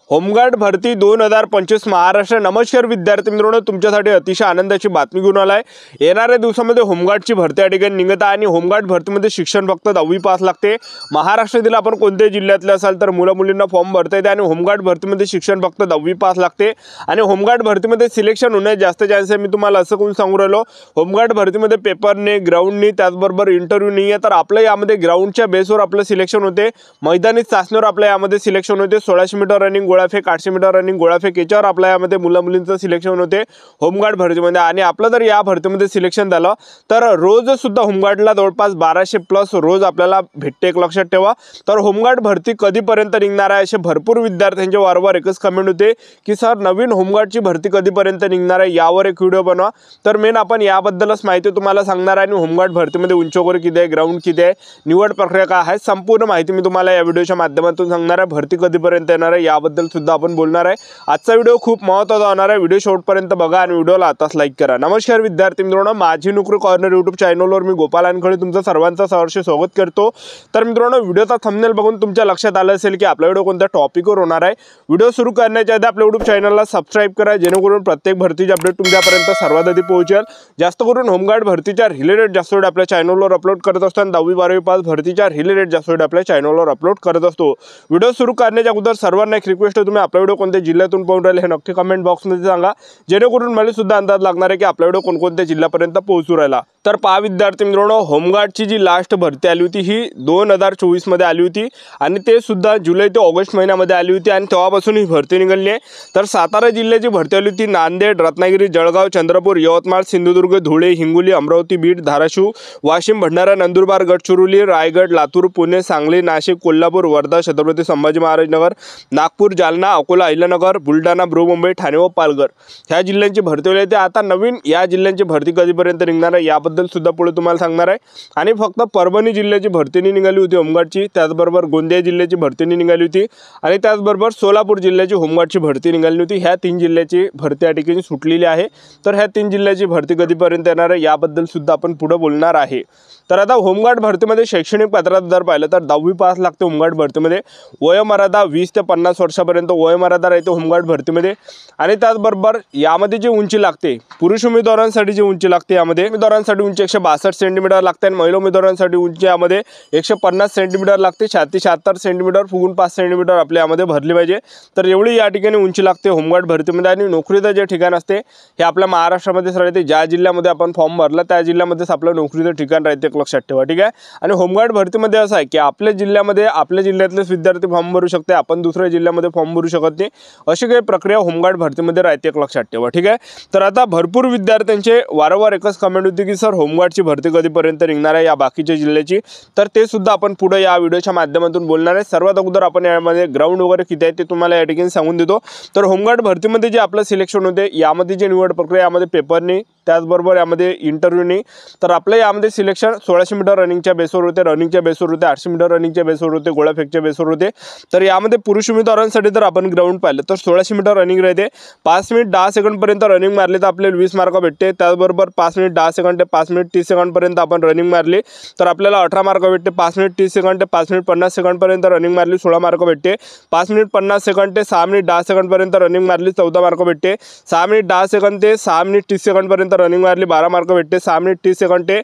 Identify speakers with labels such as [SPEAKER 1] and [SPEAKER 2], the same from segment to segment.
[SPEAKER 1] Home guard भरती 2025 महाराष्ट्र। नमस्कार विद्यार्थी मित्रांनो, तुमच्यासाठी अतिशय आनंदाची बातमी घेऊन आलाय। येणाऱ्या दिवसामध्ये होमगार्डची भरती या ठिकाणी निघत आहे आणि होमगार्ड भरतीमध्ये शिक्षण फक्त 10वी पास लागते। महाराष्ट्रातील आपण कोणत्याही जिल्ह्यातले असाल तर मुलं-मुलींना फॉर्म भरता येते आणि होमगार्ड भरतीमध्ये शिक्षण फक्त 10वी पास लागते आणि होमगार्ड भरतीमध्ये सिलेक्शन होण्याचे जास्त चान्स आहे। मी तुम्हाला असं कोण सांगू राहिलो, होमगार्ड भरतीमध्ये पेपरने, ग्राउंडनी, त्याचबरोबर इंटरव्ह्यू नाही आहे, तर आपलं यामध्ये ग्राउंडच्या बेसवर आपलं सिलेक्शन होते, मैदानी चाचणीवर आपलं यामध्ये सिलेक्शन होते। 1600 मीटर रनिंग, गोळाफेक, 800 मीटर रनिंग, गोळाफेक याच्यावर आपल्या यामध्ये मुलं-मुलींचं सिलेक्शन होते होमगार्ड भरतीमध्ये। आणि आपलं जर या भरतीमध्ये सिलेक्शन झालं तर रोज सुद्धा होमगार्डला जवळपास 1200 प्लस रोज आपल्याला भेटते। एक लक्षात ठेवा। तर होमगार्ड भरती कधीपर्यंत निघणार आहे असे भरपूर विद्यार्थ्यांचे वारंवार एकच कमेंट होते की सर नवीन होमगार्डची भरती कधीपर्यंत निघणार आहे, यावर एक व्हिडिओ बनवा। तर मेन आपण याबद्दलच माहिती तुम्हाला सांगणार आहे आणि होमगार्ड भरतीमध्ये उंची वगैरे किती आहे, ग्राउंड किती आहे, निवड प्रक्रिया काय आहे, संपूर्ण माहिती मी तुम्हाला या व्हिडिओच्या माध्यमातून सांगणार आहे। भरती कधीपर्यंत येणार आहे याबद्दल सुद्धा आपण बोलणार आहे। आजचा व्हिडिओ खूप महत्त्वाचा होणार आहे, व्हिडिओ शेवटपर्यंत बघा आणि व्हिडिओला आताच लाईक करा। नमस्कार विद्यार्थी मित्रांनो, माझी नोकरी कॉर्नर यूट्यूब चॅनलवर मी गोपाल वानखडे तुमचं सर्वांचं सहर्ष स्वागत करतो। तर मित्रांनो, व्हिडिओचा थंबनेल बघून तुमच्या लक्षात आलं असेल की आपला व्हिडिओ कोणत्या टॉपिकवर होणार आहे। व्हिडिओ सुरू करण्याच्या आधी आपल्या यूट्यूब चॅनलला सबस्क्राइब करा, जेणेकरून प्रत्येक भरतीचे अपडेट तुमच्यापर्यंत सर्वात आधी पोहोचेल। जास्त करून होमगार्ड भरतीच्या रिलेटेड जास्त व्हिडिओ आपल्या चॅनलवर अपलोड करत असतो आणि 10वी 12वी पास भरतीच्या रिलेटेड जास्त व्हिडिओ आपल्या चॅनलवर अपलोड करत असतो। व्हिडिओ सुरू करण्याच्या अगोदर सर्वांना एक रिक्वेस्ट आहे, तुम्ही आपला व्हिडिओ कोणत्या जिल्ह्यातून पाहून राहिले हे नक्की कमेंट बॉक्समध्ये सांगा, जेणेकरून मला सुद्धा अंदाज लागणार आहे की आपला व्हिडिओ कोणकोणत्या जिल्ह्यापर्यंत पोहोचू राहिला। तर पहा विद्यार्थी मित्रांनो, होमगार्डची जी लास्ट भरती आली होती ही 2024 मध्ये आली होती आणि ते सुद्धा जुलै ते ऑगस्ट महिन्यामध्ये आली होती आणि तेव्हापासून ही भरती निघाली आहे। तर सातारा जिल्ह्याची भरती आली होती। नांदेड, रत्नागिरी, जळगाव, चंद्रपूर, यवतमाळ, सिंधुदुर्ग, धुळे, हिंगोली, अमरावती, बीड, धाराशिव, वाशिम, भंडारा, नंदुरबार, गडचिरोली, रायगड, लातूर, पुणे, सांगली, नाशिक, कोल्हापूर, वर्धा, छत्रपती संभाजी महाराज नगर, नागपूर, जालना, अकोला, अहिल्यानगर, बुलढाणा, बृहमुंबई, ठाणे व पालघर ह्या जिल्ह्यांची भरती होईल। आता नवीन या जिल्ह्यांची भरती कधीपर्यंत निघणार आहे याबद्दल सुद्धा पुढे तुम्हाला सांगणार आहे। आणि फक्त परभणी जिल्ह्याची भरती निघाली होती होमगार्डची, त्याचबरोबर गोंदिया जिल्ह्याची भरती निघाली होती आणि त्याचबरोबर सोलापूर जिल्ह्याची होमगार्डची भरती निघाली होती। ह्या 3 जिल्ह्याची भरती या ठिकाणी सुटलेली आहे। तर ह्या 3 जिल्ह्याची भरती कधीपर्यंत येणार आहे याबद्दल सुद्धा आपण पुढे बोलणार आहे। तर आता होमगार्ड भरतीमध्ये शैक्षणिक पात्रता जर पाहिलं तर 10वी पास लागते होमगार्ड भरतीमध्ये। वयोमर्यादा 20 ते 50 वर्षापर्यंत वयोमर्यादा राहते होमगार्ड भरतीमध्ये। आणि त्याचबरोबर यामध्ये जी उंची लागते, पुरुष उमेदवारांसाठी जी उंची लागते यामध्ये उमेदवारांसाठी उंची 162 सेंटीमीटर लागते आणि महिला उमेदवारांसाठी उंची यामध्ये 150 सेंटीमीटर लागते। 76 सेंटीमीटर फुगून 5 सेंटीमीटर आपल्या यामध्ये भरली पाहिजे। तर एवढी या ठिकाणी उंची लागते होमगार्ड भरतीमध्ये। आणि नोकरीचं जे ठिकाण असते हे आपल्या महाराष्ट्रामध्येच राहते। ज्या जिल्ह्यामध्ये आपण फॉर्म भरला त्या जिल्ह्यामध्येच आपलं नोकरीचं ठिकाण राहते, लक्षात ठेवा, ठीक आहे। आणि होमगार्ड भरतीमध्ये असं आहे की आपल्या जिल्ह्यामध्ये आपल्या जिल्ह्यातलेच विद्यार्थी फॉर्म भरू शकते, आपण दुसऱ्या जिल्ह्यामध्ये फॉर्म भरू शकत नाही, अशी काही प्रक्रिया होमगार्ड भरतीमध्ये राहते, लक्षात ठेवा, ठीक आहे। तर आता भरपूर विद्यार्थ्यांचे वारंवार एकच कमेंट होती की सर होमगार्डची भरती कधीपर्यंत निघणार आहे या बाकीच्या जिल्ह्याची, तर ते सुद्धा आपण पुढे या व्हिडिओच्या माध्यमातून बोलणार आहे। सर्वात अगोदर आपण यामध्ये ग्राउंड वगैरे किती आहे ते तुम्हाला या ठिकाणी सांगून देतो। तर होमगार्ड भरतीमध्ये जे आपलं सिलेक्शन होते यामध्ये जे निवड प्रक्रिया यामध्ये पेपरनी, त्याचबरोबर यामध्ये इंटरव्ह्यूनी, तर आपलं यामध्ये सिलेक्शन 1600 मीटर रनिंगच्या बेसवर होते, रनिंगच्या बेसवर होते, 800 मीटर रनिंगच्या बेसवर होते, गोळाफेकच्या बेसवर होते। तर यामध्ये पुरुष उमेदवारांसाठी जर आपण ग्राउंड पाहिलं तर 1600 मीटर रनिंग राहते। 5 मिनिट 10 सेकंडपर्यंत रनिंग मारली तर आपल्याला 20 मार्क भेटते। त्याचबरोबर 5 मिनिट 10 सेकंड ते 5 मिनिट 30 सेकंडपर्यंत आपण रनिंग मारली तर आपल्याला 18 मार्क भेटते। 5 मिनिट 30 सेकंड ते 5 मिनिट 50 सेकंडपर्यंत रनिंग मारली 16 मार्क भेटते। 5 मिनिट 50 सेकंड ते 6 मिनिट 10 सेकंडपर्यंत रनिंग मारली 14 मार्क भेटते। 6 मिनिट 10 सेकंड ते 6 मिनिट 30 सेकंडपर्यंत रनिंग मारली 12 मार्क भेटते। 6 मिनिट 30 सेकंड ते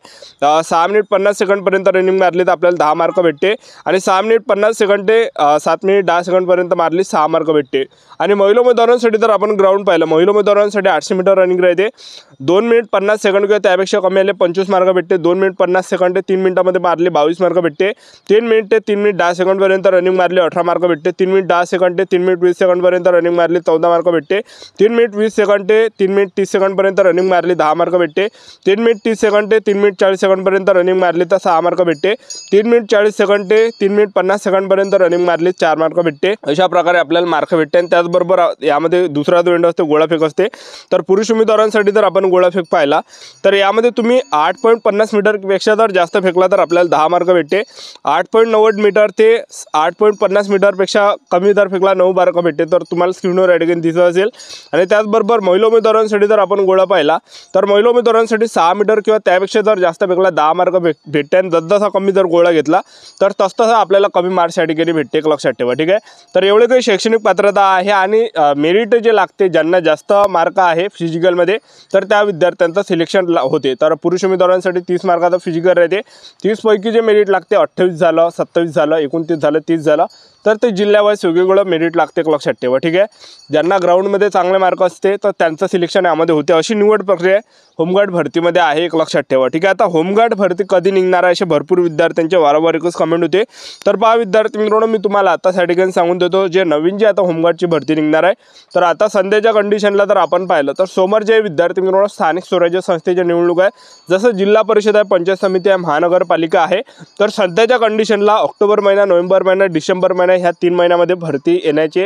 [SPEAKER 1] 6 मिनिट 50 सेकंडपर्यंत रनिंग मारली तर आपल्याला 10 मार्क भेटते। आणि 6 मिनिट 50 सेकंड ते 7 मिनिट 10 सेकंडपर्यंत मारली 6 मार्क भेटते। आणि महिला उमेदवारांसाठी जर आपण ग्राउंड पाहिलं, महिला उमेदवारांसाठी 800 मीटर रनिंग राहते। 2 मिनिट 50 सेकंड किंवा त्यापेक्षा कमी आले 25 मार्क भेटते। 2 मिनिट 50 सेकंड ते 3 मिनिटांमध्ये मारली 22 मार्क भेटते। 3 मिनिट ते 3 मिनिट 10 सेकंडपर्यंत रनिंग मारली 18 मार्क भेटते। 3 मिनिट 10 सेकंड ते 3 मिनिट 20 सेकंडपर्यंत रनिंग मारली 14 मार्क भेटते। 3 मिनिट 20 सेकंड ते 3 मिनिट 30 सेकंडपर्यंत रनिंग मारली 10 मार्क भेटते। 3 मिनिट 30 सेकंड ते 3 मिनिट 40 सेकंडपर्यंत रनिंग मारली तर 6 मार्क भेटते। 3 मिनिट 40 सेकंड ते 3 मिनिट 50 सेकंडपर्यंत रनिंग मारली 4 मार्क भेटते। अशा प्रकारे आपल्याला मार्क भेटते। आणि त्याचबरोबर यामध्ये दुसरा जो एंड असतो गोळाफेक असते। तर पुरुष उमेदवारांसाठी जर आपण गोळाफेक पाहिला तर यामध्ये तुम्ही तुम्ही 8.50 मीटरपेक्षा जर जास्त फेकला तर आपल्याला 10 मार्क भेटते. 8.90 मीटर ते 8.50 मीटरपेक्षा कमी जर फेकला 9 मार्क भेटते. तर तुम्हाला स्क्रीनवर या ठिकाणी दिसत असेल. आणि त्याचबरोबर महिला उमेदवारांसाठी जर आपण गोळा पाहिला तर महिला उमेदवारांसाठी 6 मीटर किंवा त्यापेक्षा जर जास्त फेकला 10 मार्क भेटते. आणि जसजसा कमी जर गोळा घेतला तर तसतसा आपल्याला कमी मार्क्स या ठिकाणी भेटते, एक लक्षात ठेवा. ठीक आहे. तर एवढे काही शैक्षणिक पात्रता आहे आणि मेरिट जे लागते ज्यांना जास्त मार्क आहे फिजिकलमध्ये तर त्या विद्यार्थ्यांचं सिलेक्शन होते. तर पुरुष उमेदवारांसाठी 30 मार्काचा फिजिकल राहते. 30 पैकी जे मेरिट लागते 28 झालं, 27 झालं, 29 झालं, 30 झालं तर ते जिल्ह्यावाईज वेगवेगळं मेरिट लागते, एक लक्षात ठेवा. ठीक आहे. ज्यांना ग्राउंडमध्ये चांगले मार्क असते तर त्यांचं सिलेक्शन यामध्ये होते. अशी निवड प्रक्रिया होमगार्ड भरतीमध्ये आहे, एक लक्षात ठेवा. ठीक आहे. आता होमगार्ड भरती कधी निघणार आहे असे भरपूर विद्यार्थ्यांचे वारंवार एकच कमेंट होते. तर पहा विद्यार्थी मित्रांनो, मी तुम्हाला आता त्या ठिकाणी सांगून देतो जे नवीन जे आता होमगार्डची भरती निघणार आहे. तर आता सध्याच्या कंडिशनला जर आपण पाहिलं तर सोमवार जे विद्यार्थी मित्रांनो स्थानिक स्वराज्य संस्थेच्या निवडणूक आहे. जसं जिल्हा परिषद आहे, पंचायत समिती आहे, महानगरपालिका आहे. तर सध्याच्या कंडिशनला ऑक्टोबर महिना, नोव्हेंबर महिना, डिसेंबर महिना ह्या 3 महिन्यामध्ये भरती येण्याचे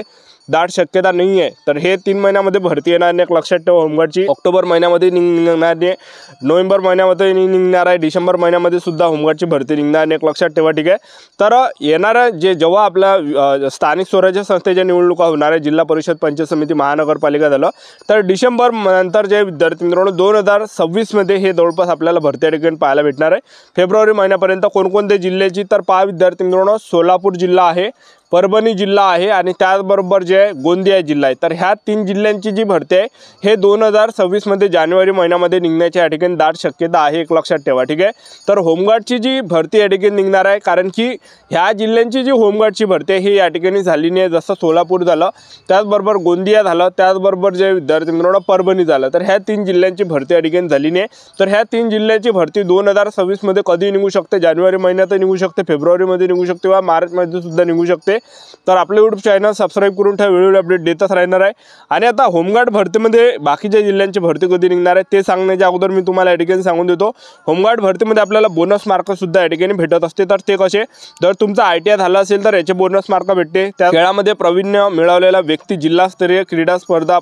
[SPEAKER 1] दाट शक्यता नाही आहे. तर हे 3 महिन्यामध्ये भरती येणार नाही, एक लक्षात ठेवा. होमगार्डची ऑक्टोबर महिन्यामध्ये निघणार नाही, नोव्हेंबर महिन्यामध्ये निघणार आहे, डिसेंबर महिन्यामध्ये सुद्धा होमगार्डची भरती निघणार नाही, एक लक्षात ठेवा. ठीक आहे. तर येणाऱ्या जेव्हा आपल्या स्थानिक स्वराज्य संस्थेच्या निवडणुका होणार आहे, जिल्हा परिषद, पंचायत समिती, महानगरपालिका झालं तर डिसेंबर नंतर जे विद्यार्थी मित्रांनो 2026मध्ये हे जवळपास आपल्याला भरती या ठिकाणी पाहायला भेटणार आहे. फेब्रुवारी महिन्यापर्यंत कोणकोणत्या जिल्ह्याची तर पहा विद्यार्थी मित्रांनो, सोलापूर जिल्हा आहे, परभणी जिल्हा आहे आणि त्याचबरोबर जे गोंदिया जिल्हा आहे. तर ह्या 3 जिल्ह्यांची जी भरती आहे हे 2026मध्ये जानेवारी महिन्यामध्ये निघण्याची या ठिकाणी दाट शक्यता आहे, एक लक्षात ठेवा. ठीक आहे. तर होमगार्डची जी भरती या ठिकाणी निघणार आहे कारण की ह्या जिल्ह्यांची जी होमगार्डची भरती आहे ही या ठिकाणी झाली नाही. जसं सोलापूर झालं, त्याचबरोबर गोंदिया झालं, त्याचबरोबर जे विद्यार्थी मित्रांनो परभणी झालं. तर ह्या 3 जिल्ह्यांची भरती या ठिकाणी झाली नाही. तर ह्या 3 जिल्ह्यांची भरती 2026मध्ये कधी निघू शकते, जानेवारी महिन्यात निघू शकते, फेब्रुवारीमध्ये निघू शकते वा मार्चमध्ये सुद्धा निघू शकते. तर आपले यूट्यूब चॅनल सबस्क्राईब करून ठेवा, व्हिडिओ अपडेट देतच राहणार आहे. आणि आता होमगार्ड भरतीमध्ये बाकीच्या जिल्ह्यांची भरती कधी निघणार आहे ते सांगण्याच्या अगोदर मी तुम्हाला या ठिकाणी सांगून देतो. होमगार्ड भरतीमध्ये आपल्याला बोनस मार्क सुद्धा या ठिकाणी भेटत असते. तर ते कसे, जर तुमचा ITI झाला असेल तर याचे बोनस मार्क भेटते. त्या खेळामध्ये प्रावीण्य मिळवलेला व्यक्ती जिल्हास्तरीय क्रीडा स्पर्धा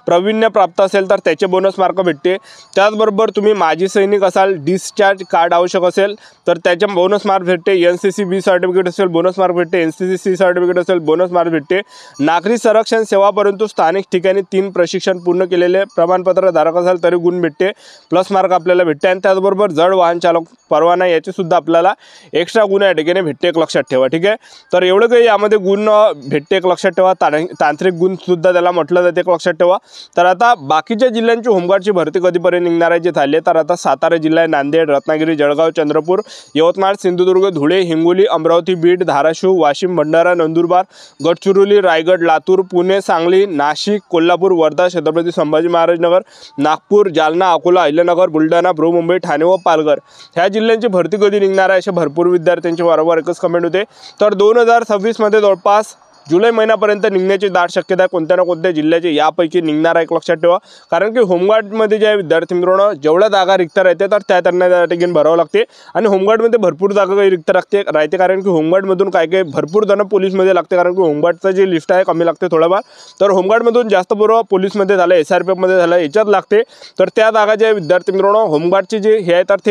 [SPEAKER 1] प्रावीण्य प्राप्त असेल तर त्याचे बोनस मार्क भेटते. त्याचबरोबर तुम्ही माजी सैनिक असाल, डिस्चार्ज कार्ड आवश्यक असेल तर त्याचे बोनस मार्क भेटते. NCC B सर्टिफिकेट असेल बोनस मार्क भेटते. NCC C सर्टिफिकेट असेल बोनस मार्क भेटते. नागरी संरक्षण सेवा परंतु स्थानिक ठिकाणी 3 प्रशिक्षण पूर्ण केलेले प्रमाणपत्र धारक असाल तरी गुण भेटते, प्लस मार्क आपल्याला भेटते. आणि त्याचबरोबर जड वाहन चालक परवाना याचे सुद्धा आपल्याला एक्स्ट्रा गुण या ठिकाणी भेटते, एक लक्षात ठेवा. ठीक आहे. तर एवढं काही यामध्ये गुण भेटते, एक लक्षात ठेवा. तांत्रिक गुण सुद्धा त्याला म्हटलं जाते, एक लक्षात ठेवा. तर आता बाकीच्या जिल्ह्यांची होमगार्डची भरती कधीपर्यंत निघणार आहे जे झाले तर आता सातारा जिल्हा, नांदेड, रत्नागिरी, जळगाव, चंद्रपूर, यवतमाळ, सिंधुदुर्ग, धुळे, हिंगोली, अमरावती, बीड, धाराशिव, वाशिम, भंडारा, नंदुरबार, गडचिरोली, रायगड, लातूर, पुणे, सांगली, नाशिक, कोल्हापूर, वर्धा, छत्रपती संभाजी महाराज नगर, नागपूर, जालना, अकोला, अहिल्यानगर, बुलढाणा, बृहमुंबई, ठाणे व पालघर ह्या जिल्ह्यांची भरती कधी निघणार आहे असे भरपूर विद्यार्थ्यांचे वारंवार एकच कमेंट होते. तर 2026मध्ये जवळपास जुलै महिन्यापर्यंत निघण्याची दाट शक्यता आहे. कोणत्या ना कोणत्या जिल्ह्याचे यापैकी निघणार आहे, एक लक्षात ठेवा. कारण की होमगार्डमध्ये जे विद्यार्थी मित्रांनो जेवढ्या जागा रिक्त राहते तर त्यांना त्या ठिकाणी भरावं लागते. आणि होमगार्डमध्ये भरपूर जागा काही रिक्त राहते कारण की होमगार्डमधून काय भरपूर जण पोलीसमध्ये लागते. कारण की होमगार्डचं जे लिस्ट आहे कमी लागते थोडंफार. तर होमगार्डमधून जास्त बरोबर पोलीसमध्ये झालं, SRPFमध्ये झालं, याच्यात लागते. तर त्या जागा जे विद्यार्थी मित्रांनो होमगार्डचे जे हे आहे तर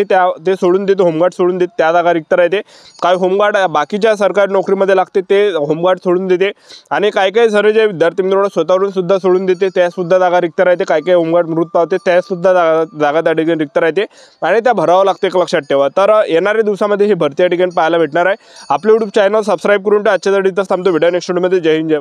[SPEAKER 1] ते सोडून देते, होमगार्ड सोडून देते, त्या जागा रिक्त राहते. काय होमगार्ड बाकीच्या सरकारी नोकरीमध्ये लागते ते होमगार्ड सोडून देते. आणि काय काय सर्व जे विद्यार्थी मित्रांनो स्वतःवरून सुद्धा सोडून देते त्या सुद्धा जागा रिक्त राहते. काय काय होमगार्ड मृत पावते त्या सुद्धा जागा त्या ठिकाणी रिक्त राहते आणि त्या भरावं लागते, एक लक्षात ठेवा. तर येणाऱ्या दिवसामध्ये ही भरती या ठिकाणी पाहायला भेटणार आहे. आपले यूट्यूब चॅनल सबस्क्राईब करून आजच्या इथंच थांबतो. व्हिडिओ नेक्स्ट व्हिडिओमध्ये. जय हिंद, जय